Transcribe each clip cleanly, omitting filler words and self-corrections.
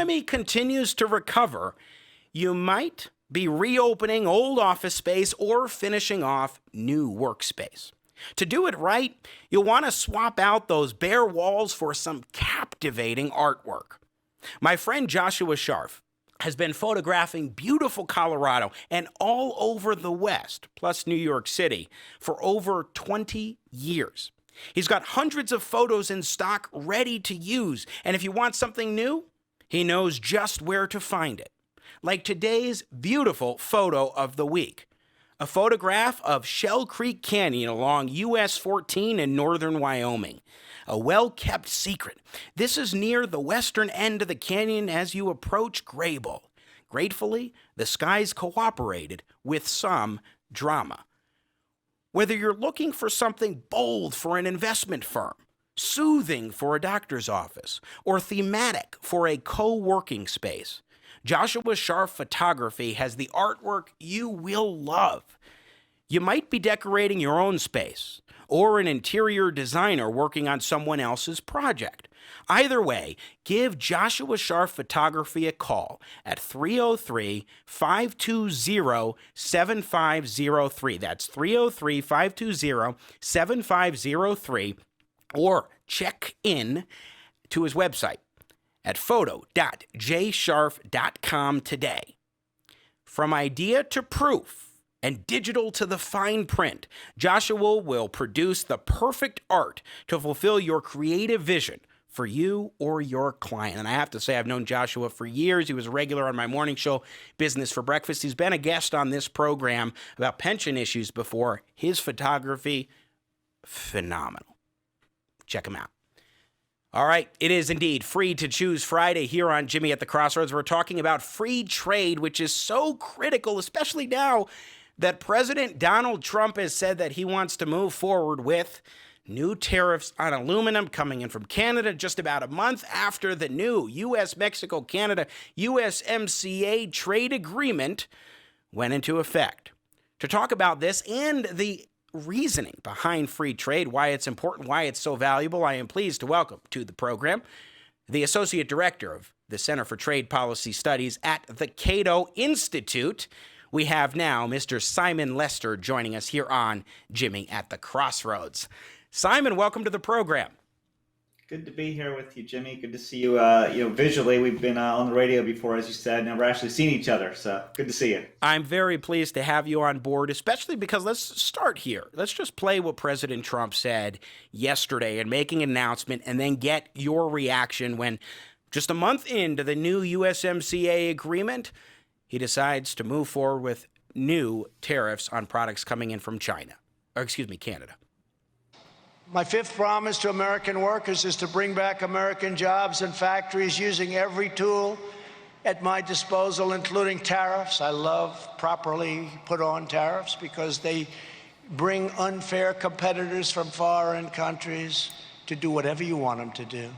economy continues to recover, you might be reopening old office space or finishing off new workspace. To do it right, you'll want to swap out those bare walls for some captivating artwork. My friend Joshua Scharf has been photographing beautiful Colorado and all over the West, plus New York City, for over 20 years. He's got hundreds of photos in stock ready to use, and if you want something new, he knows just where to find it. Like today's beautiful photo of the week, a photograph of Shell Creek Canyon along US 14 in northern Wyoming. A well-kept secret. This is near the western end of the canyon as you approach Graybull. Gratefully, the skies cooperated with some drama. Whether you're looking for something bold for an investment firm, soothing for a doctor's office, or thematic for a co-working space, Joshua Scharf Photography has the artwork you will love. You might be decorating your own space, or an interior designer working on someone else's project. Either way, give Joshua Scharf Photography a call at 303-520-7503. That's 303-520-7503, or check in to his website at photo.jscharf.com today. From idea to proof and digital to the fine print, Joshua will produce the perfect art to fulfill your creative vision for you or your client. And I have to say, I've known Joshua for years. He was a regular on my morning show, Business for Breakfast. He's been a guest on this program about pension issues before. His photography, phenomenal. Check him out. All right, it is indeed Free to Choose Friday here on Jimmy at the Crossroads. We're talking about free trade, which is so critical, especially now that President Donald Trump has said that he wants to move forward with new tariffs on aluminum coming in from Canada just about a month after the new U.S., Mexico, Canada, USMCA trade agreement went into effect. To talk about this and the reasoning behind free trade, why it's important, why it's so valuable, I am pleased to welcome to the program the Associate Director of the Center for Trade Policy Studies at the Cato Institute. We have now Mr. Simon Lester joining us here on Jimmy at the Crossroads. Simon, welcome to the program. Good to be here with you, Jimmy. Good to see you. Visually, we've been on the radio before, as you said, never actually seen each other. So good to see you. I'm very pleased to have you on board, especially because let's start here. Let's just play what President Trump said yesterday and making an announcement, and then get your reaction when just a month into the new USMCA agreement, he decides to move forward with new tariffs on products coming in from Canada. My fifth promise to American workers is to bring back American jobs and factories using every tool at my disposal, including tariffs. I love properly put on tariffs because they bring unfair competitors from foreign countries to do whatever you want them to do.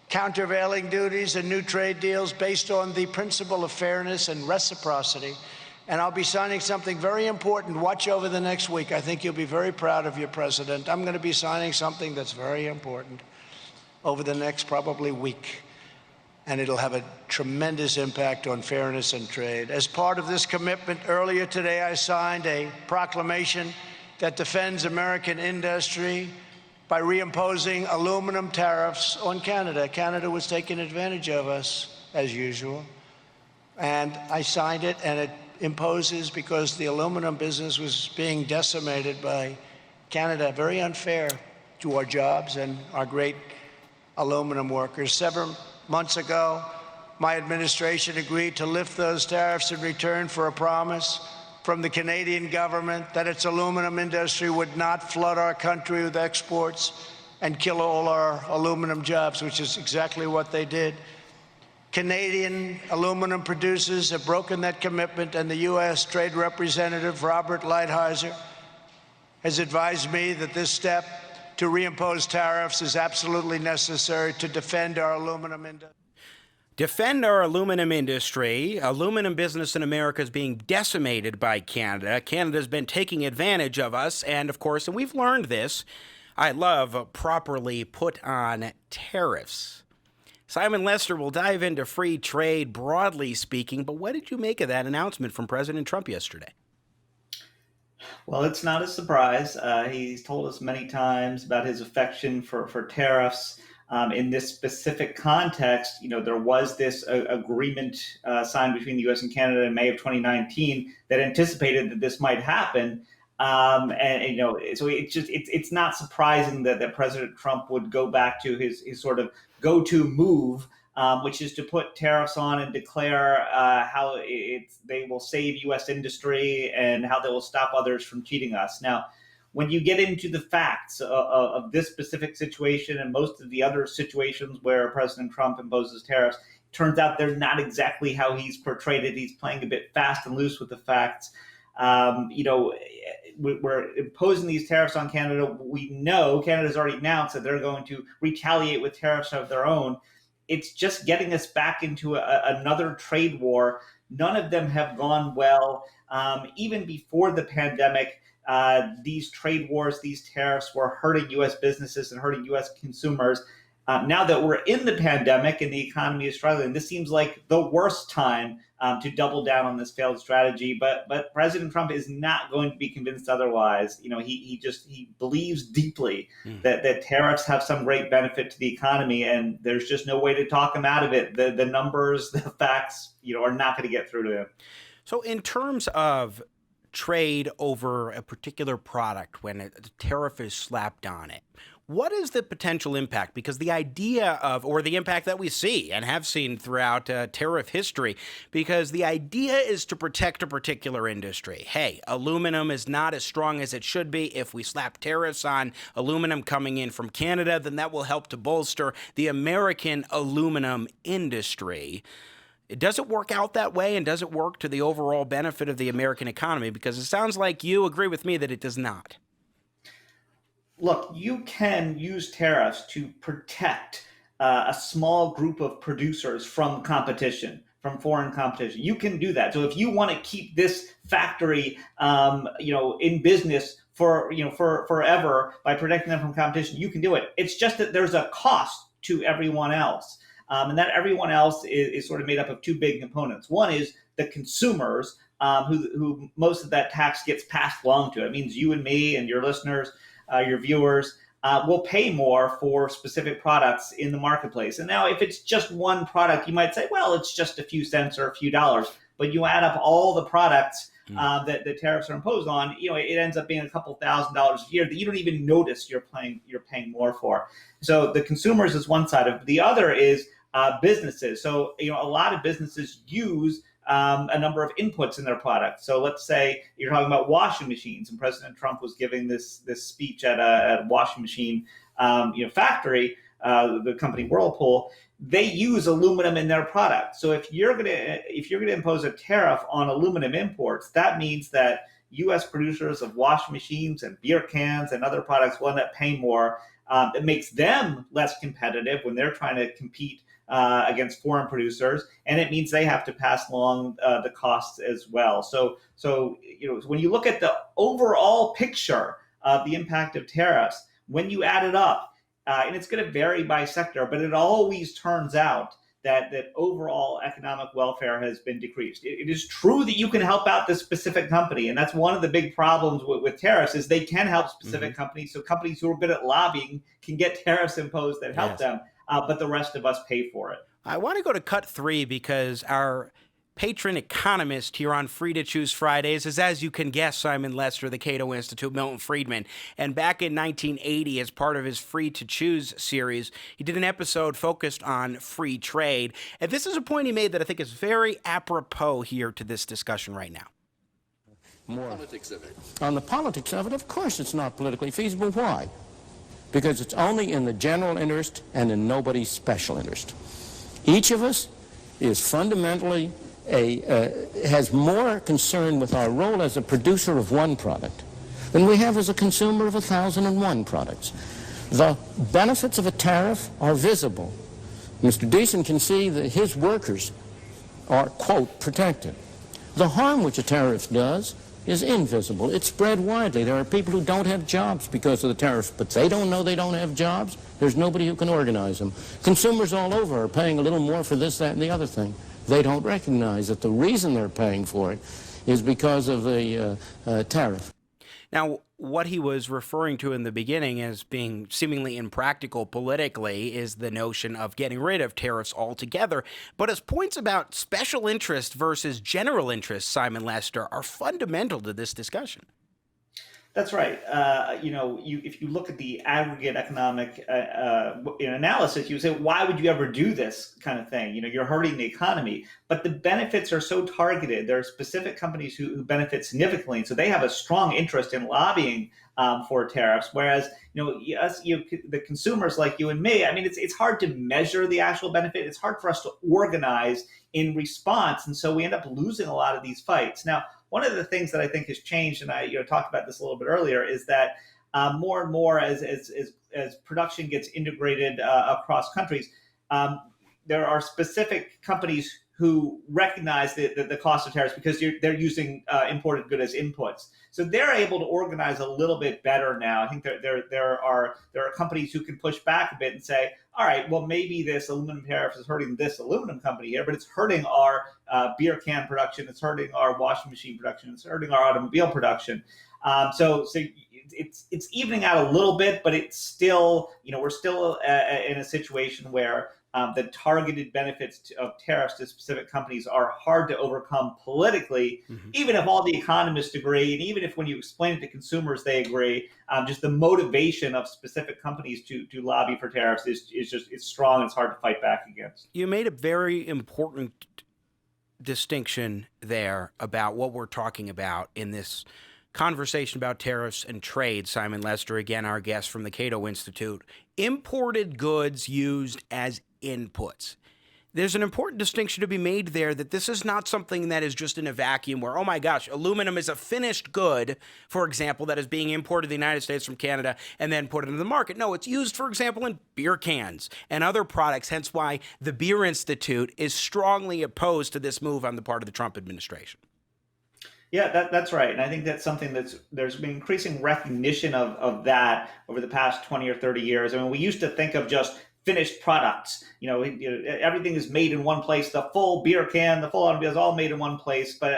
Countervailing duties and new trade deals based on the principle of fairness and reciprocity. And I'll be signing something very important. Watch over the next week. I think you'll be very proud of your president. I'm going to be signing something that's very important over the next probably week. And it'll have a tremendous impact on fairness and trade. As part of this commitment, earlier today, I signed a proclamation that defends American industry by reimposing aluminum tariffs on Canada. Canada was taking advantage of us, as usual. And I signed it, and it imposes, because the aluminum business was being decimated by Canada, very unfair to our jobs and our great aluminum workers. 7 months ago, my administration agreed to lift those tariffs in return for a promise from the Canadian government that its aluminum industry would not flood our country with exports and kill all our aluminum jobs, which is exactly what they did. Canadian aluminum producers have broken that commitment, and the U.S. Trade Representative Robert Lighthizer has advised me that this step to reimpose tariffs is absolutely necessary to defend our aluminum industry. Defend our aluminum industry. Aluminum business in America is being decimated by Canada. Canada's been taking advantage of us, and of course, and we've learned this, I love properly put on tariffs. Simon Lester will dive into free trade broadly speaking, but what did you make of that announcement from President Trump yesterday? Well, it's not a surprise. He's told us many times about his affection for tariffs. In this specific context, there was this agreement signed between the U.S. and Canada in May of 2019 that anticipated that this might happen. So it's not surprising that President Trump would go back to his sort of go-to move, which is to put tariffs on and declare how they will save U.S. industry and how they will stop others from cheating us. Now, when you get into the facts of this specific situation and most of the other situations where President Trump imposes tariffs, it turns out they're not exactly how he's portrayed it. He's playing a bit fast and loose with the facts. We're imposing these tariffs on Canada. We know Canada's already announced that they're going to retaliate with tariffs of their own. It's just getting us back into another trade war. None of them have gone well. Even before the pandemic, these trade wars, these tariffs were hurting U.S. businesses and hurting U.S. consumers. Now that we're in the pandemic and the economy is struggling, this seems like the worst time to double down on this failed strategy. But President Trump is not going to be convinced otherwise. He believes deeply that tariffs have some great benefit to the economy, and there's just no way to talk him out of it. The numbers, the facts, are not going to get through to him. So in terms of trade over a particular product when a tariff is slapped on it, what is the potential impact? Because the idea of, or the impact that we see and have seen throughout tariff history, because the idea is to protect a particular industry. Hey, aluminum is not as strong as it should be. If we slap tariffs on aluminum coming in from Canada, then that will help to bolster the American aluminum industry. Does it work out that way, and does it work to the overall benefit of the American economy? Because it sounds like you agree with me that it does not. Look, you can use tariffs to protect a small group of producers from competition, from foreign competition. You can do that. So if you want to keep this factory, in business for forever by protecting them from competition, you can do it. It's just that there's a cost to everyone else. And that everyone else is sort of made up of two big components. One is the consumers, who most of that tax gets passed along to. It means you and me and your listeners, your viewers, will pay more for specific products in the marketplace. And now if it's just one product, you might say, well, it's just a few cents or a few dollars. But you add up all the products that the tariffs are imposed on, it ends up being a couple $1,000s a year that you don't even notice you're paying more for. So the consumers is one side of it. The other is businesses. So, a lot of businesses use a number of inputs in their product. So let's say you're talking about washing machines, and President Trump was giving this speech at a washing machine factory, the company Whirlpool. They use aluminum in their product. So if you're gonna impose a tariff on aluminum imports, that means that U.S. producers of washing machines and beer cans and other products will end up paying more. It makes them less competitive when they're trying to compete against foreign producers, and it means they have to pass along the costs as well. So when you look at the overall picture of the impact of tariffs, when you add it up, and it's going to vary by sector, but it always turns out that overall economic welfare has been decreased. It is true that you can help out this specific company, and that's one of the big problems with tariffs is they can help specific companies. So companies who are good at lobbying can get tariffs imposed that help them. But the rest of us pay for it. I want to go to cut 3 because our patron economist here on Free to Choose Fridays is, as you can guess, Simon Lester, the Cato Institute, Milton Friedman. And back in 1980, as part of his Free to Choose series, he did an episode focused on free trade. And this is a point he made that I think is very apropos here to this discussion right now. More politics of it. On the politics of it, of course it's not politically feasible. Why? Because it's only in the general interest and in nobody's special interest. Each of us is fundamentally has more concern with our role as a producer of one product than we have as a consumer of 1,001 products. The benefits of a tariff are visible. Mr. Deason can see that his workers are, quote, protected. The harm which a tariff does is invisible. It's spread widely. There are people who don't have jobs because of the tariffs, but they don't know they don't have jobs. There's nobody who can organize them. Consumers all over are paying a little more for this, that, and the other thing. They don't recognize that the reason they're paying for it is because of the tariff. Now, what he was referring to in the beginning as being seemingly impractical politically is the notion of getting rid of tariffs altogether. But his points about special interest versus general interest, Simon Lester, are fundamental to this discussion. That's right. If you look at the aggregate economic analysis, you say, why would you ever do this kind of thing? You're hurting the economy. But the benefits are so targeted. There are specific companies who benefit significantly, so they have a strong interest in lobbying for tariffs. Whereas, the consumers like you and me, I mean, it's hard to measure the actual benefit. It's hard for us to organize in response, and so we end up losing a lot of these fights. Now, one of the things that I think has changed, and I talked about this a little bit earlier, is that more and more as production gets integrated across countries, there are specific companies who recognize the cost of tariffs because they're using imported goods as inputs. So they're able to organize a little bit better now. I think there are companies who can push back a bit and say, all right, well, maybe this aluminum tariff is hurting this aluminum company here, but it's hurting our beer can production, it's hurting our washing machine production, it's hurting our automobile production. So it's evening out a little bit, but it's still, we're still in a situation where the targeted benefits of tariffs to specific companies are hard to overcome politically, even if all the economists agree, and even if when you explain it to consumers they agree. Just the motivation of specific companies to lobby for tariffs is strong. And it's hard to fight back against. You made a very important distinction there about what we're talking about in this conversation about tariffs and trade. Simon Lester, again, our guest from the Cato Institute. Imported goods used as inputs. There's an important distinction to be made there, that this is not something that is just in a vacuum where, oh my gosh, aluminum is a finished good, for example, that is being imported to the United States from Canada and then put into the market. No, it's used, for example, in beer cans and other products, hence why the Beer Institute is strongly opposed to this move on the part of the Trump administration. Yeah, that's right. And I think that's something there's been increasing recognition of that over the past 20 or 30 years. I mean, we used to think of just finished products. Everything is made in one place. The full beer can, the full automobile is all made in one place. But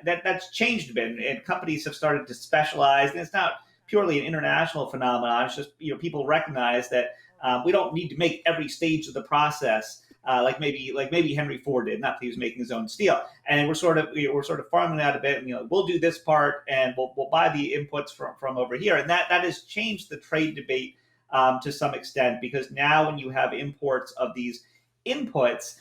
that's changed a bit, and companies have started to specialize. And it's not purely an international phenomenon. It's just people recognize that we don't need to make every stage of the process. Like maybe Henry Ford did, not that he was making his own steel, and we're sort of farming that a bit. And we'll do this part, and we'll buy the inputs from over here, and that has changed the trade debate to some extent, because now when you have imports of these inputs,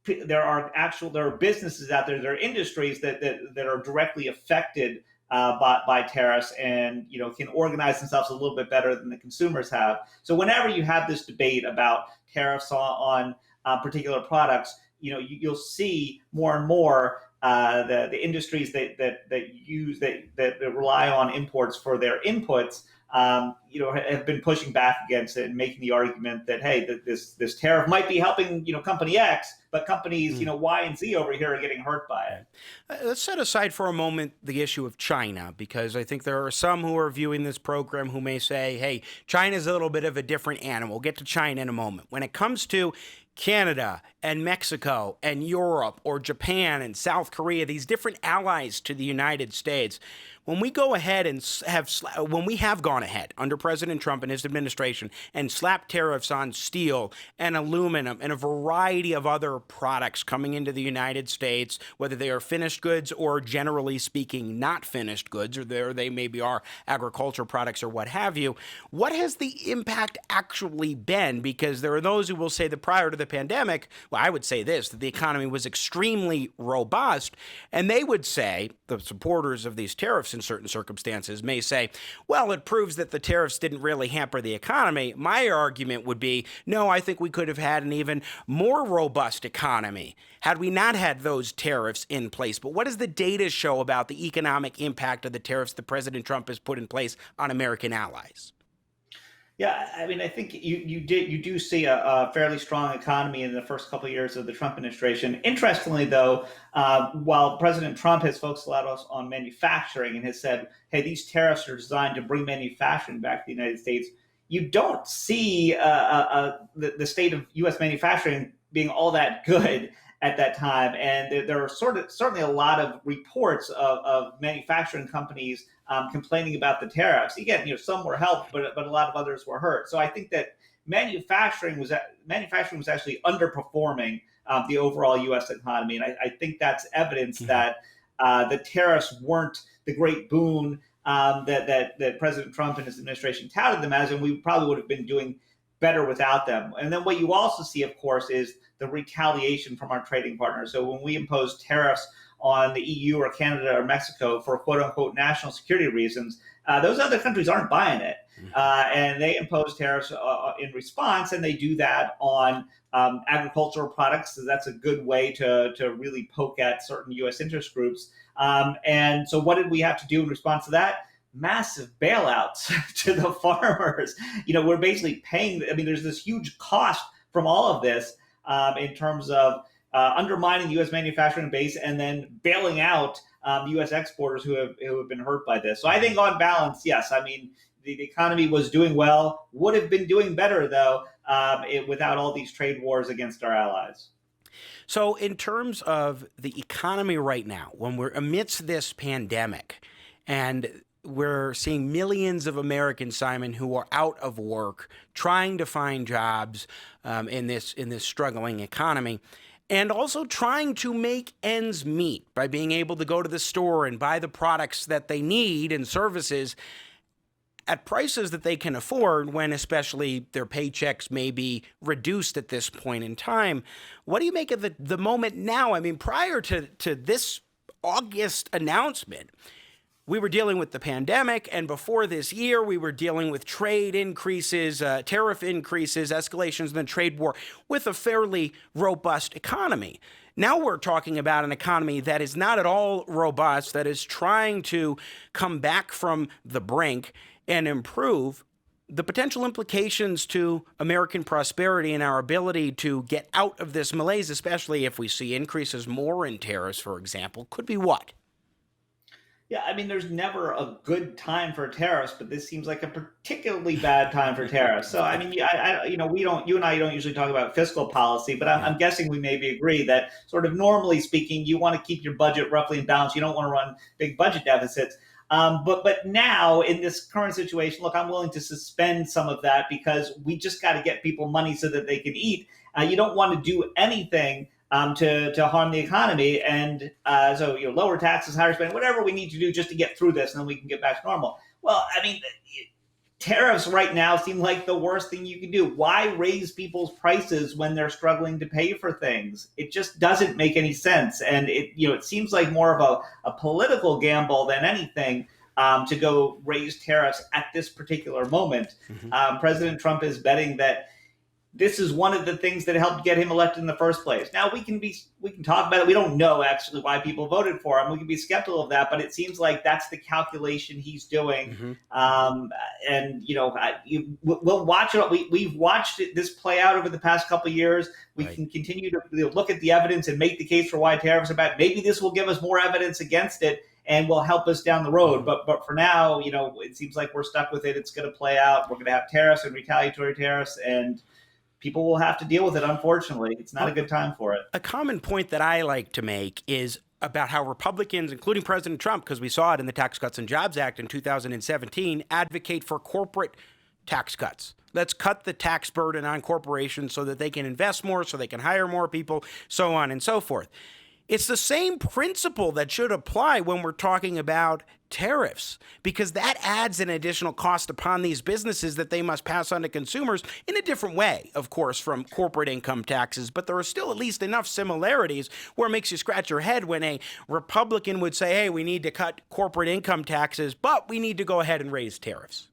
there are businesses out there, there are industries that are directly affected by tariffs, and can organize themselves a little bit better than the consumers have. So whenever you have this debate about tariffs on particular products, you'll see more and more the industries that rely on imports for their inputs have been pushing back against it and making the argument that, hey, this tariff might be helping company X, but companies Y and Z over here are getting hurt by it. Let's set aside for a moment the issue of China, because I think there are some who are viewing this program who may say, hey, China's a little bit of a different animal. We'll get to China in a moment. When it comes to Canada and Mexico and Europe or Japan and South Korea, these different allies to the United States, when we go ahead and when we have gone ahead under President Trump and his administration and slapped tariffs on steel and aluminum and a variety of other products coming into the United States, whether they are finished goods or generally speaking not finished goods, or they maybe are agriculture products or what have you, what has the impact actually been? Because there are those who will say that prior to the pandemic, well, I would say this, that the economy was extremely robust, and they would say, the supporters of these tariffs in certain circumstances may say, well, it proves that the tariffs didn't really hamper the economy. My argument would be, no, I think we could have had an even more robust economy had we not had those tariffs in place. But what does the data show about the economic impact of the tariffs that President Trump has put in place on American allies? Yeah, I mean, I think you do see a fairly strong economy in the first couple of years of the Trump administration. Interestingly, though, while President Trump has focused a lot on manufacturing and has said, "Hey, these tariffs are designed to bring manufacturing back to the United States," you don't see the state of U.S. manufacturing being all that good at that time. And there are certainly a lot of reports of manufacturing companies complaining about the tariffs. Again, some were helped, but a lot of others were hurt. So I think that manufacturing was actually underperforming the overall U.S. economy, and I think that's evidence that the tariffs weren't the great boon that President Trump and his administration touted them as, and we probably would have been doing better without them. And then what you also see, of course, is the retaliation from our trading partners. So when we impose tariffs on the EU or Canada or Mexico for quote unquote national security reasons, those other countries aren't buying it. And they impose tariffs in response, and they do that on agricultural products. So that's a good way to really poke at certain U.S. interest groups. And so what did we have to do in response to that? Massive bailouts to the farmers. We're basically paying. I mean, there's this huge cost from all of this in terms of undermining the U.S. manufacturing base and then bailing out U.S. exporters who have been hurt by this. So I think on balance, yes. I mean, the economy was doing well, would have been doing better, though, without all these trade wars against our allies. So in terms of the economy right now, when we're amidst this pandemic and we're seeing millions of Americans, Simon, who are out of work, trying to find jobs in this struggling economy, and also trying to make ends meet by being able to go to the store and buy the products that they need and services at prices that they can afford, when especially their paychecks may be reduced at this point in time. What do you make of the moment now? I mean, prior to this August announcement, we were dealing with the pandemic, and before this year, we were dealing with trade increases, tariff increases, escalations in the trade war, with a fairly robust economy. Now we're talking about an economy that is not at all robust, that is trying to come back from the brink and improve. The potential implications to American prosperity and our ability to get out of this malaise, especially if we see increases more in tariffs, for example, could be what? Yeah, I mean, there's never a good time for tariffs, but this seems like a particularly bad time for tariffs. So, I mean, you and I don't usually talk about fiscal policy, but I'm guessing we maybe agree that sort of normally speaking, you want to keep your budget roughly in balance. You don't want to run big budget deficits. But now in this current situation, look, I'm willing to suspend some of that because we just got to get people money so that they can eat. You don't want to do anything to harm the economy. And so lower taxes, higher spending, whatever we need to do just to get through this, and then we can get back to normal. Well, I mean, tariffs right now seem like the worst thing you can do. Why raise people's prices when they're struggling to pay for things? It just doesn't make any sense. And it seems like more of a political gamble than anything to go raise tariffs at this particular moment. President Trump is betting that this is one of the things that helped get him elected in the first place. Now we can talk about it. We don't know actually why people voted for him. We can be skeptical of that, but it seems like that's the calculation he's doing. And we'll watch it. We've watched this play out over the past couple of years. We can continue to look at the evidence and make the case for why tariffs are bad. Maybe this will give us more evidence against it and will help us down the road. But for now, it seems like we're stuck with it. It's going to play out. We're going to have tariffs and retaliatory tariffs, and people will have to deal with it, unfortunately. It's not a good time for it. A common point that I like to make is about how Republicans, including President Trump, because we saw it in the Tax Cuts and Jobs Act in 2017, advocate for corporate tax cuts. Let's cut the tax burden on corporations so that they can invest more, so they can hire more people, so on and so forth. It's the same principle that should apply when we're talking about tariffs, because that adds an additional cost upon these businesses that they must pass on to consumers in a different way, of course, from corporate income taxes. But there are still at least enough similarities where it makes you scratch your head when a Republican would say, hey, we need to cut corporate income taxes, but we need to go ahead and raise tariffs.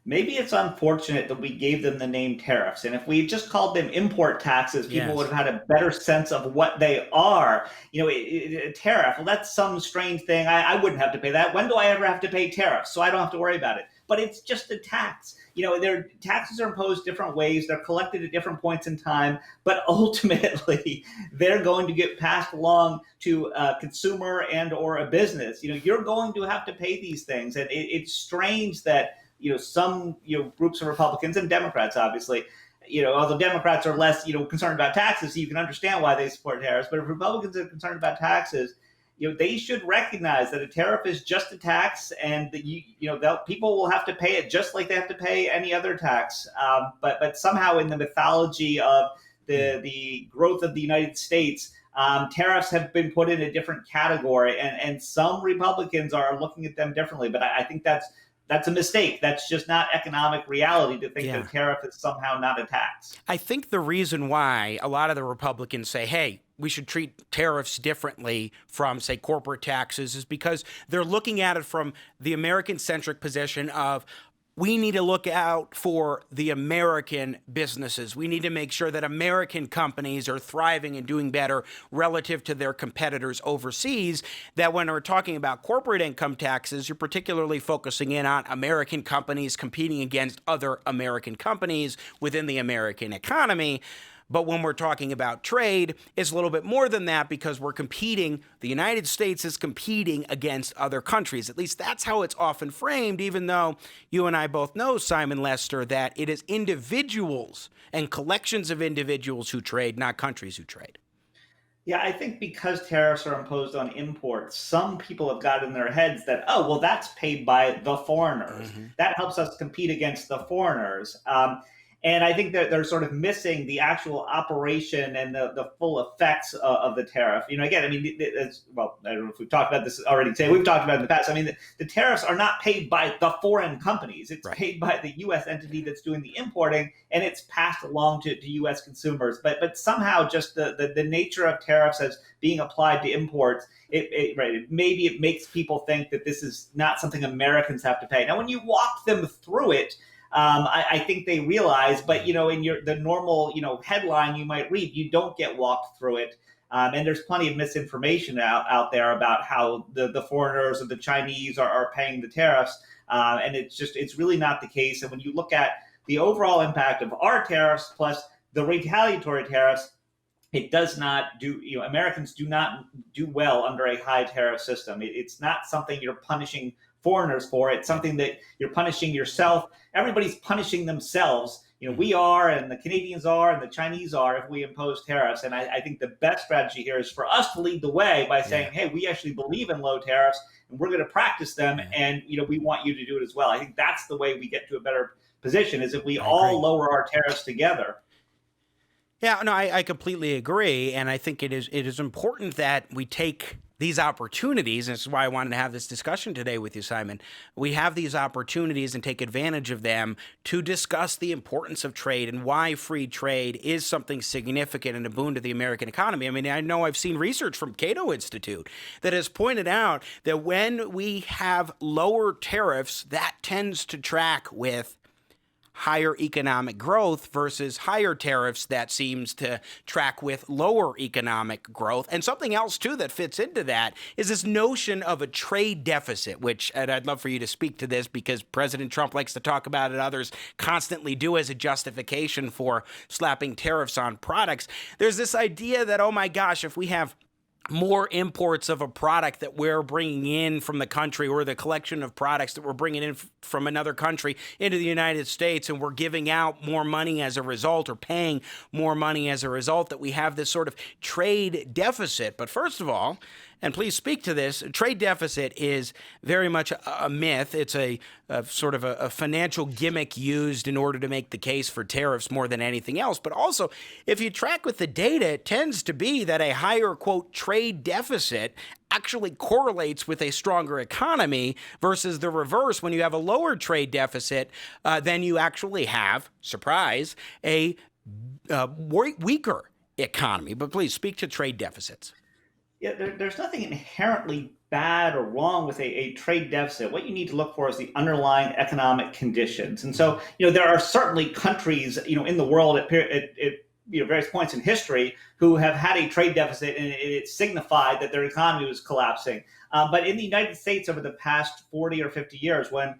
Maybe it's unfortunate that we gave them the name tariffs. And if we just called them import taxes, people would have had a better sense of what they are. A tariff, well, that's some strange thing. I wouldn't have to pay that. When do I ever have to pay tariffs? So I don't have to worry about it. but it's just a tax. Their taxes are imposed different ways. They're collected at different points in time, but ultimately they're going to get passed along to a consumer and or a business. You're going to have to pay these things. And it's strange that, some, groups of Republicans and Democrats, obviously, although Democrats are less, concerned about taxes, so you can understand why they support tariffs. But if Republicans are concerned about taxes, they should recognize that a tariff is just a tax, and that people will have to pay it just like they have to pay any other tax. But somehow in the mythology of the growth of the United States, tariffs have been put in a different category, and some Republicans are looking at them differently. But I think that's a mistake. That's just not economic reality to think that a tariff is somehow not a tax. I think the reason why a lot of the Republicans say, hey, we should treat tariffs differently from, say, corporate taxes is because they're looking at it from the American-centric position of, we need to look out for the American businesses. We need to make sure that American companies are thriving and doing better relative to their competitors overseas. That when we're talking about corporate income taxes, you're particularly focusing in on American companies competing against other American companies within the American economy. But when we're talking about trade, it's a little bit more than that because we're competing, the United States is competing against other countries. At least that's how it's often framed, even though you and I both know, Simon Lester, that it is individuals and collections of individuals who trade, not countries who trade. Yeah, I think because tariffs are imposed on imports, some people have got in their heads that, oh, well, that's paid by the foreigners. That helps us compete against the foreigners. And I think that they're sort of missing the actual operation and the full effects of the tariff. Again, I mean, well, I don't know if we've talked about this already today. We've talked about it in the past. I mean, the tariffs are not paid by the foreign companies. It's paid by the U.S. entity that's doing the importing, and it's passed along to U.S. consumers. But somehow just the nature of tariffs as being applied to imports, maybe it makes people think that this is not something Americans have to pay. Now, when you walk them through it, I think they realize, but in the normal headline you might read, you don't get walked through it, and there's plenty of misinformation out there about how the foreigners or the Chinese are paying the tariffs, and it's really not the case. And when you look at the overall impact of our tariffs plus the retaliatory tariffs, it does not do. Americans do not do well under a high tariff system. It's not something you're punishing foreigners for. It's something that you're punishing yourself. Everybody's punishing themselves. We are, and the Canadians are, and the Chinese are, if we impose tariffs. And I think the best strategy here is for us to lead the way by saying, hey, we actually believe in low tariffs, and we're going to practice them, and we want you to do it as well. I think that's the way we get to a better position, is if we all lower our tariffs together. Yeah, no, I completely agree, and I think it is important that we take these opportunities, and this is why I wanted to have this discussion today with you, Simon. We have these opportunities and take advantage of them to discuss the importance of trade and why free trade is something significant and a boon to the American economy. I mean, I know I've seen research from Cato Institute that has pointed out that when we have lower tariffs, that tends to track with higher economic growth versus higher tariffs that seems to track with lower economic growth. And something else, too, that fits into that is this notion of a trade deficit, which, and I'd love for you to speak to this because President Trump likes to talk about it, others constantly do as a justification for slapping tariffs on products. There's this idea that, oh my gosh, if we have more imports of a product that we're bringing in from the country, or the collection of products that we're bringing in from another country into the United States, and we're giving out more money as a result, or paying more money as a result, that we have this sort of trade deficit. But first of all, and please speak to this, trade deficit is very much a myth. It's a sort of a financial gimmick used in order to make the case for tariffs more than anything else. But also, if you track with the data, it tends to be that a higher, quote, trade deficit actually correlates with a stronger economy versus the reverse. When you have a lower trade deficit, then you actually have, surprise, a weaker economy. But please speak to trade deficits. Yeah, there's nothing inherently bad or wrong with a trade deficit. What you need to look for is the underlying economic conditions. And so, there are certainly countries, in the world at various points in history who have had a trade deficit, and it signified that their economy was collapsing. But in the United States over the past 40 or 50 years, when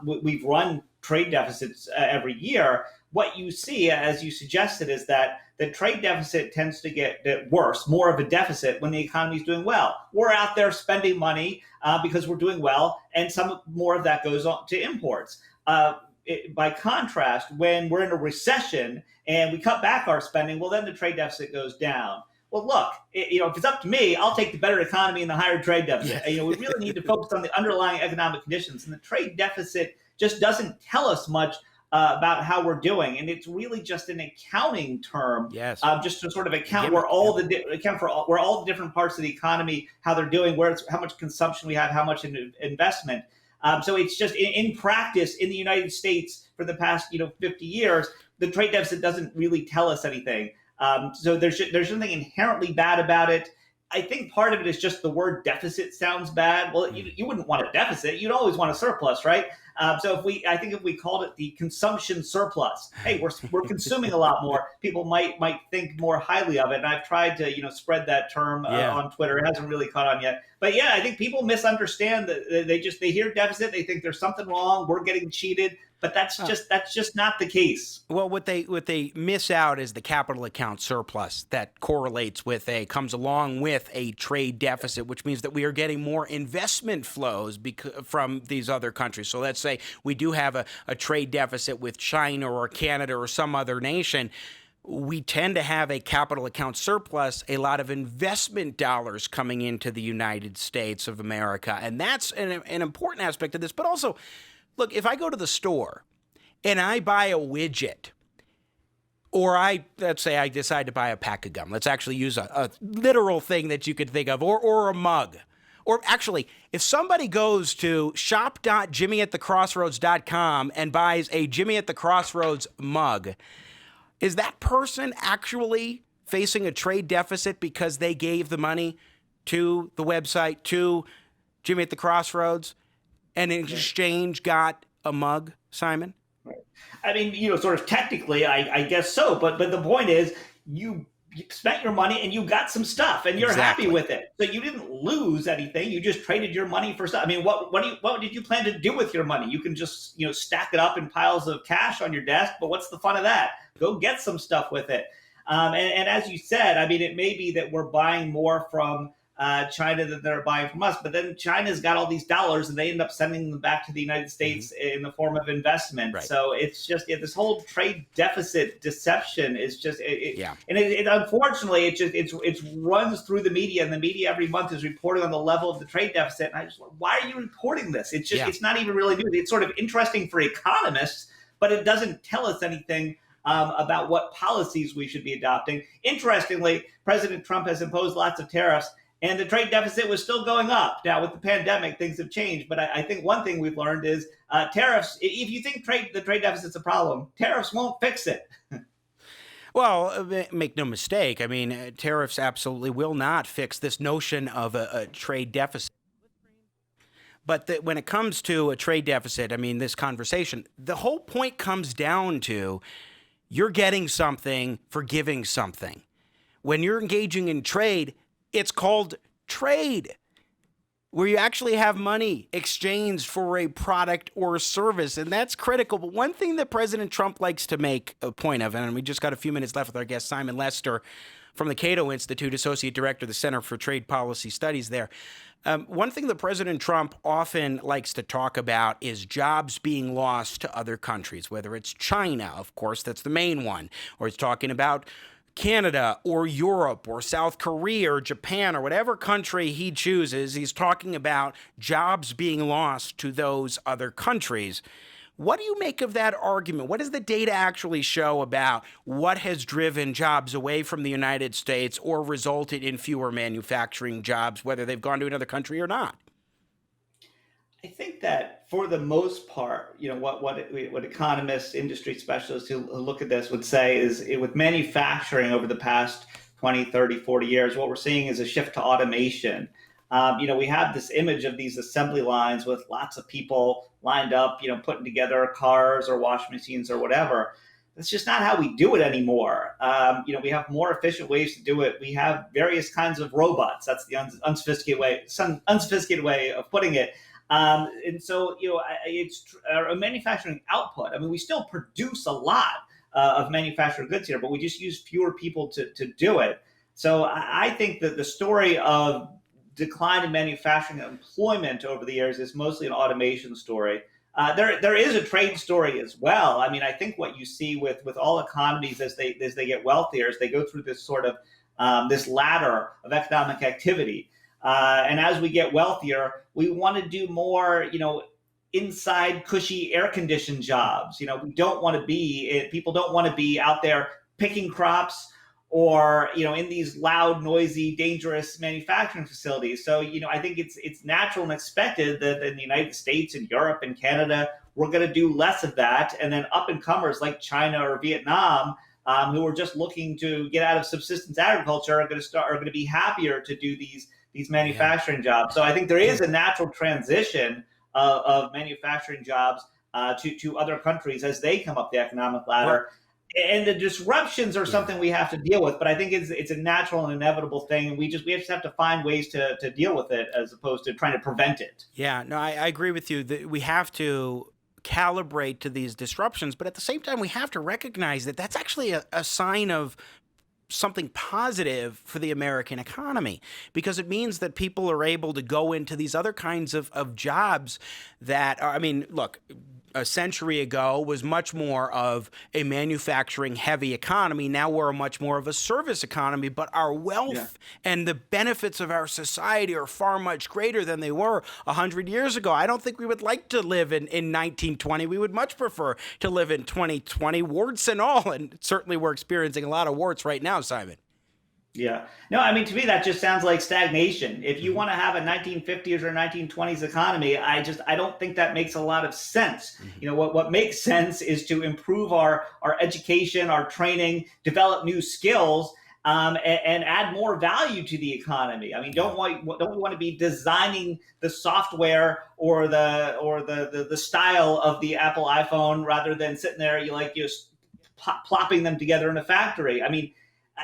we've run trade deficits every year, what you see, as you suggested, is that the trade deficit tends to get worse, more of a deficit when the economy is doing well. We're out there spending money because we're doing well, and some more of that goes on to imports. By contrast, when we're in a recession and we cut back our spending, well, then the trade deficit goes down. Well, look, if it's up to me, I'll take the better economy and the higher trade deficit. Yeah. We really need to focus on the underlying economic conditions, and the trade deficit just doesn't tell us much about how we're doing, and it's really just an accounting term, Yes. just to sort of account where all the different parts of the economy, how they're doing, how much consumption we have, how much investment. So it's just in practice in the United States for the past 50 years, the trade deficit doesn't really tell us anything. So there's something inherently bad about it. I think part of it is just the word deficit sounds bad. Well, you wouldn't want a deficit. You'd always want a surplus, right? So I think if we called it the consumption surplus, hey, we're consuming a lot more, people might think more highly of it. And I've tried to spread that term on Twitter. It hasn't really caught on yet. But yeah, I think people misunderstand that they hear deficit, they think there's something wrong, we're getting cheated. But that's just not the case. Well, what they miss out is the capital account surplus that correlates comes along with a trade deficit, which means that we are getting more investment flows from these other countries. So let's say we do have a trade deficit with China or Canada or some other nation. We tend to have a capital account surplus, a lot of investment dollars coming into the United States of America. And that's an important aspect of this. But also, look, if I go to the store and I buy a widget, or let's say I decide to buy a pack of gum. Let's actually use a literal thing that you could think of, or a mug. Or actually, if somebody goes to shop.jimmyatthecrossroads.com and buys a Jimmy at the Crossroads mug, is that person actually facing a trade deficit because they gave the money to the website, to Jimmy at the Crossroads, and in exchange got a mug, Simon? I mean, sort of technically, I guess so. But the point is, you spent your money and you got some stuff, and you're happy with it. So you didn't lose anything. You just traded your money for stuff. I mean, what did you plan to do with your money? You can just stack it up in piles of cash on your desk. But what's the fun of that? Go get some stuff with it. And as you said, I mean, it may be that we're buying more from China than they're buying from us, but then China's got all these dollars and they end up sending them back to the United States in the form of investment. Right. So it's just this whole trade deficit deception is just and it unfortunately it runs through the media, and the media every month is reporting on the level of the trade deficit. And I just, why are you reporting this? It's just it's not even really news. It's sort of interesting for economists, but it doesn't tell us anything about what policies we should be adopting. Interestingly, President Trump has imposed lots of tariffs, and the trade deficit was still going up. Now, with the pandemic, things have changed. But I think one thing we've learned is tariffs, if you think the trade deficit's a problem, tariffs won't fix it. Well, make no mistake. I mean, tariffs absolutely will not fix this notion of a trade deficit. But when it comes to a trade deficit, I mean, this conversation, the whole point comes down to you're getting something for giving something. When you're engaging in trade, it's called trade, where you actually have money exchanged for a product or a service, and that's critical. But one thing that President Trump likes to make a point of, and we just got a few minutes left with our guest Simon Lester from the Cato Institute, Associate Director of the Center for Trade Policy Studies there. One thing that President Trump often likes to talk about is jobs being lost to other countries, whether it's China, of course, that's the main one, or he's talking about Canada or Europe or South Korea or Japan or whatever country he chooses. He's talking about jobs being lost to those other countries. What do you make of that argument? What does the data actually show about what has driven jobs away from the United States or resulted in fewer manufacturing jobs, whether they've gone to another country or not? I think that for the most part, what economists, industry specialists who look at this would say is with manufacturing over the past 20, 30, 40 years, what we're seeing is a shift to automation. We have this image of these assembly lines with lots of people lined up, putting together cars or washing machines or whatever. That's just not how we do it anymore. We have more efficient ways to do it. We have various kinds of robots. That's the unsophisticated way of putting it. And so, it's a manufacturing output. I mean, we still produce a lot of manufactured goods here, but we just use fewer people to do it. So I think that the story of decline in manufacturing employment over the years is mostly an automation story. There is a trade story as well. I mean, I think what you see with all economies as they get wealthier is they go through this sort of this ladder of economic activity. And as we get wealthier, we want to do more, inside cushy air conditioned jobs. We don't want to be, people don't want to be out there picking crops or, in these loud, noisy, dangerous manufacturing facilities. So, I think it's natural and expected that in the United States and Europe and Canada, we're going to do less of that. And then up and comers like China or Vietnam, who are just looking to get out of subsistence agriculture, are going to be happier to do these manufacturing jobs. So I think there is a natural transition of manufacturing jobs to other countries as they come up the economic ladder. Right. And the disruptions are something we have to deal with, but I think it's a natural and inevitable thing. And we just have to find ways to deal with it as opposed to trying to prevent it. Yeah, no, I agree with you that we have to calibrate to these disruptions, but at the same time, we have to recognize that that's actually a sign of something positive for the American economy, because it means that people are able to go into these other kinds of jobs that are, I mean, look, a century ago was much more of a manufacturing heavy economy. Now we're much more of a service economy, but our wealth and the benefits of our society are far much greater than they were 100 years ago. I don't think we would like to live in 1920. We would much prefer to live in 2020, warts and all. And certainly we're experiencing a lot of warts right now, Simon. Yeah. No, I mean, to me, that just sounds like stagnation. If you want to have a 1950s or 1920s economy, I don't think that makes a lot of sense. What makes sense is to improve our education, our training, develop new skills, and add more value to the economy. I mean, don't we want to be designing the software or the style of the Apple iPhone rather than sitting there plopping them together in a factory? I mean,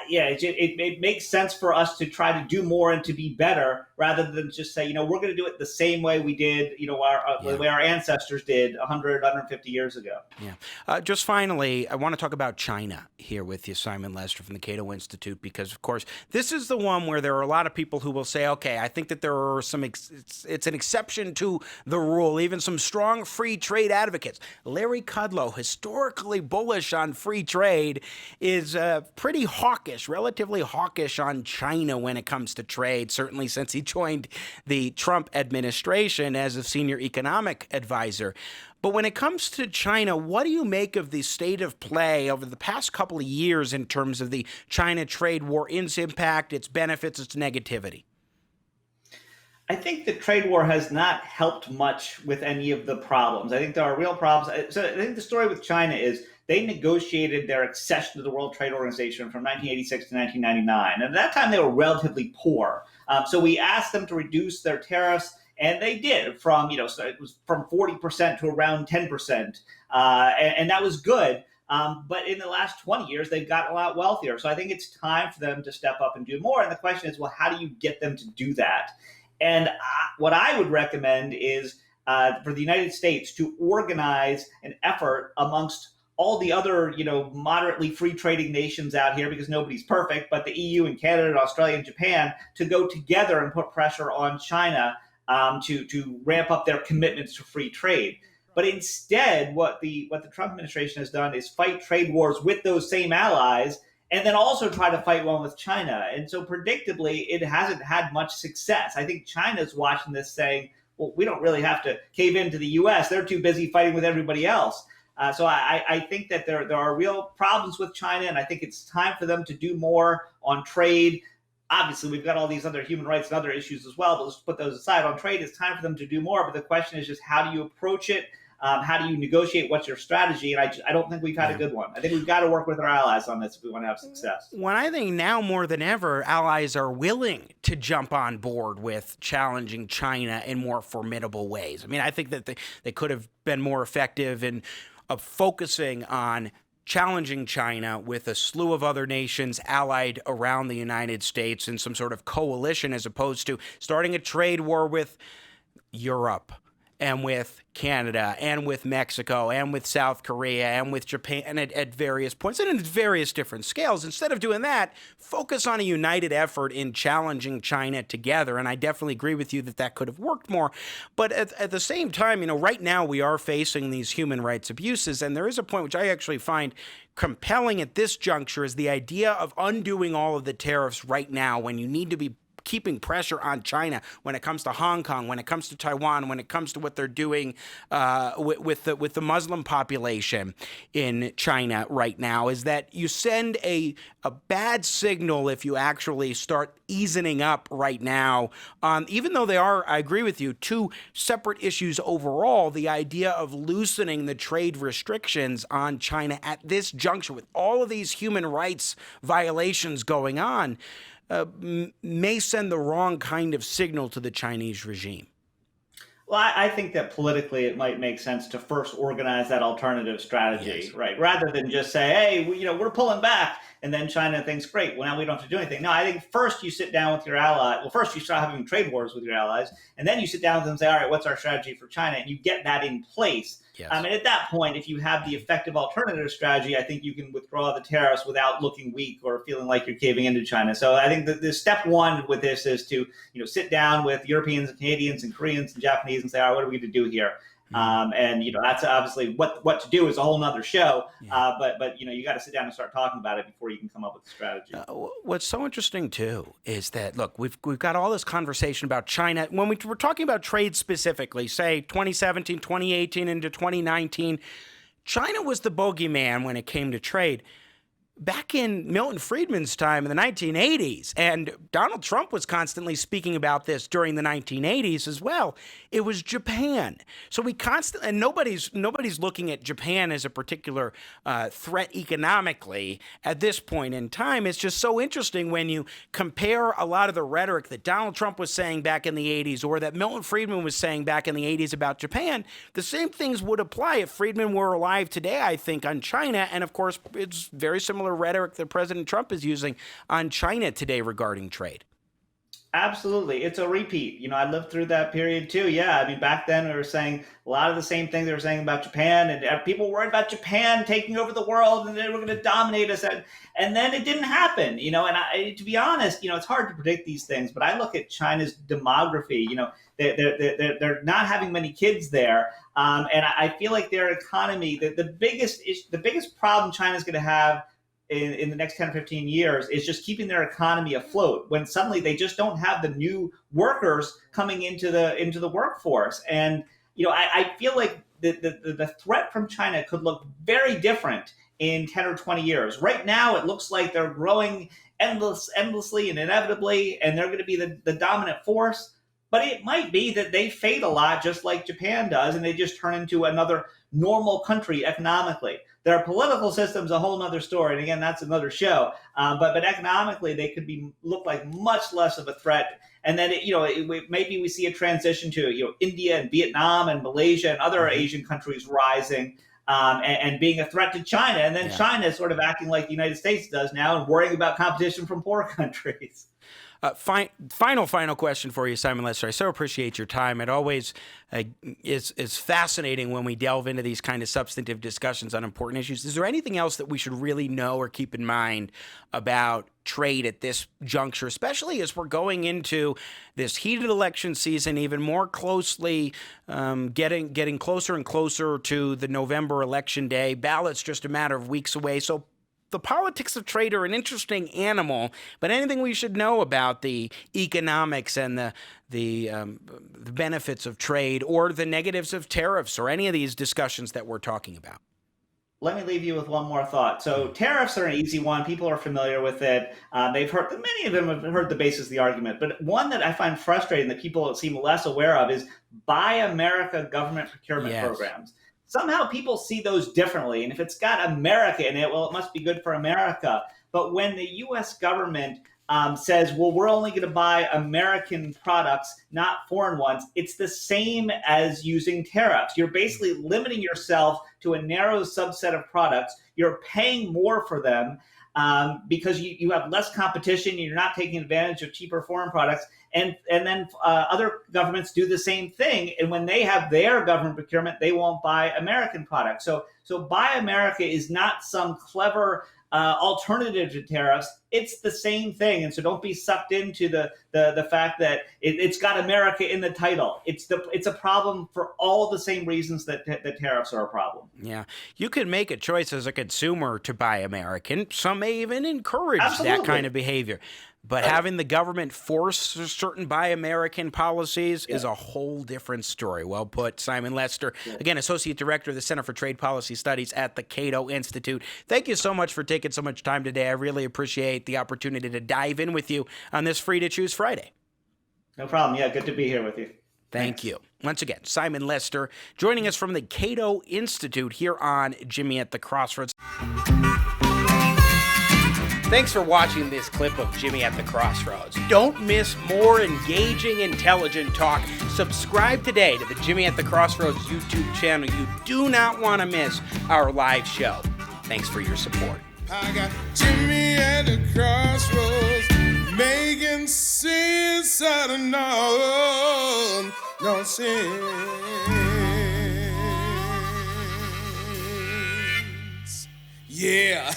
it makes sense for us to try to do more and to be better rather than just say, we're going to do it the same way we did, the way our ancestors did 100, 150 years ago. Yeah. Just finally, I want to talk about China here with you, Simon Lester from the Cato Institute, because, of course, this is the one where there are a lot of people who will say, okay, I think that there are some, it's an exception to the rule, even some strong free trade advocates. Larry Kudlow, historically bullish on free trade, is pretty relatively hawkish on China when it comes to trade, certainly since he joined the Trump administration as a senior economic advisor. But when it comes to China, what do you make of the state of play over the past couple of years in terms of the China trade war, its impact, its benefits, its negativity? I think the trade war has not helped much with any of the problems. I think there are real problems. So I think the story with China is they negotiated their accession to the World Trade Organization from 1986 to 1999. And at that time, they were relatively poor. So we asked them to reduce their tariffs, and they did from, so it was from 40% to around 10%. And that was good. But in the last 20 years, they've gotten a lot wealthier. So I think it's time for them to step up and do more. And the question is, well, how do you get them to do that? And what I would recommend is for the United States to organize an effort amongst all the other, moderately free trading nations out here, because nobody's perfect, but the EU and Canada and Australia and Japan, to go together and put pressure on China to ramp up their commitments to free trade. But instead, what the Trump administration has done is fight trade wars with those same allies, and then also try to fight one with China. And so predictably, it hasn't had much success. I think China's watching this saying, well, we don't really have to cave into the U.S. They're too busy fighting with everybody else. So I think that there are real problems with China, and I think it's time for them to do more on trade. Obviously, we've got all these other human rights and other issues as well, but let's put those aside. On trade, it's time for them to do more. But the question is just, how do you approach it? How do you negotiate? What's your strategy? And I don't think we've had a good one. I think we've got to work with our allies on this if we want to have success. When I think now more than ever, allies are willing to jump on board with challenging China in more formidable ways. I mean, I think that they could have been more effective in focusing on challenging China with a slew of other nations allied around the United States in some sort of coalition, as opposed to starting a trade war with Europe and with Canada and with Mexico and with South Korea and with Japan at various points and in various different scales. Instead of doing that, focus on a united effort in challenging China together. And I definitely agree with you that that could have worked more. But at the same time, right now we are facing these human rights abuses. And there is a point which I actually find compelling at this juncture, is the idea of undoing all of the tariffs right now when you need to be keeping pressure on China when it comes to Hong Kong, when it comes to Taiwan, when it comes to what they're doing with the Muslim population in China right now, is that you send a bad signal if you actually start easing up right now. Even though they are, I agree with you, two separate issues overall, the idea of loosening the trade restrictions on China at this juncture with all of these human rights violations going on, may send the wrong kind of signal to the Chinese regime. Well, I think that politically it might make sense to first organize that alternative strategy, Yes. right? Rather than just say, hey, we're pulling back, and then China thinks, great, well, now we don't have to do anything. No, I think first you sit down with your ally. Well, first you start having trade wars with your allies, and then you sit down with them and say, all right, what's our strategy for China? And you get that in place. Yes. And at that point, if you have the effective alternative strategy, I think you can withdraw the tariffs without looking weak or feeling like you're caving into China. So I think that the step one with this is to sit down with Europeans and Canadians and Koreans and Japanese and say, all right, what are we going to do here? And that's obviously what to do is a whole nother show. Yeah. But you got to sit down and start talking about it before you can come up with a strategy. What's so interesting too is that, look, we've got all this conversation about China. When we're talking about trade specifically, say 2017, 2018 into 2019, China was the bogeyman when it came to trade. Back in Milton Friedman's time in the 1980s, and Donald Trump was constantly speaking about this during the 1980s as well, it was Japan. So we constantly, and nobody's looking at Japan as a particular threat economically at this point in time. It's just so interesting when you compare a lot of the rhetoric that Donald Trump was saying back in the 80s or that Milton Friedman was saying back in the 80s about Japan. The same things would apply if Friedman were alive today, I think, on China. And of course, it's very similar rhetoric that President Trump is using on China today regarding trade. Absolutely. It's a repeat. I lived through that period too. Yeah. I mean, back then we were saying a lot of the same things they were saying about Japan, and people were worried about Japan taking over the world and they were going to dominate us. And then it didn't happen, and to be honest, it's hard to predict these things, but I look at China's demography, they're not having many kids there. And I feel like their economy, the biggest problem China's going to have in the next 10 or 15 years is just keeping their economy afloat when suddenly they just don't have the new workers coming into the workforce. And I feel like the threat from China could look very different in 10 or 20 years. Right now it looks like they're growing endlessly and inevitably, and they're going to be the dominant force. But it might be that they fade a lot, just like Japan does, and they just turn into another normal country economically. Their political system's a whole other story, and again, that's another show. But economically, they could look like much less of a threat. And then maybe we see a transition to India and Vietnam and Malaysia and other Asian countries rising and being a threat to China, and then China is sort of acting like the United States does now and worrying about competition from poor countries. Final question for you, Simon Lester. I so appreciate your time. It always is fascinating when we delve into these kind of substantive discussions on important issues. Is there anything else that we should really know or keep in mind about trade at this juncture, especially as we're going into this heated election season, even more closely, getting closer and closer to the November election day? Ballots just a matter of weeks away. So the politics of trade are an interesting animal, but anything we should know about the economics and the benefits of trade or the negatives of tariffs or any of these discussions that we're talking about? Let me leave you with one more thought. So tariffs are an easy one. People are familiar with it. Many of them have heard the basis of the argument. But one that I find frustrating that people seem less aware of is Buy America government procurement programs. Somehow people see those differently. And if it's got America in it, well, it must be good for America. But when the U.S. government says, well, we're only going to buy American products, not foreign ones, it's the same as using tariffs. You're basically limiting yourself to a narrow subset of products. You're paying more for them because you have less competition. And you're not taking advantage of cheaper foreign products. And then other governments do the same thing. And when they have their government procurement, they won't buy American products. So Buy America is not some clever alternative to tariffs. It's the same thing. And so don't be sucked into the fact that it's got America in the title. It's a problem for all the same reasons that the tariffs are a problem. Yeah. You can make a choice as a consumer to buy American. Some may even encourage Absolutely. that kind of behavior. But having the government force certain Buy American policies is a whole different story. Well put, Simon Lester. Again, Associate Director of the Center for Trade Policy Studies at the Cato Institute. Thank you so much for taking so much time today. I really appreciate the opportunity to dive in with you on this Free to Choose Friday. No problem. Yeah, good to be here with you. Thank you. Once again, Simon Lester joining us from the Cato Institute here on Jimmy at the Crossroads. Thanks for watching this clip of Jimmy at the Crossroads. Don't miss more engaging, intelligent talk. Subscribe today to the Jimmy at the Crossroads YouTube channel. You do not want to miss our live show. Thanks for your support. I got Jimmy at the crossroads, making sense out of no sense. Yeah.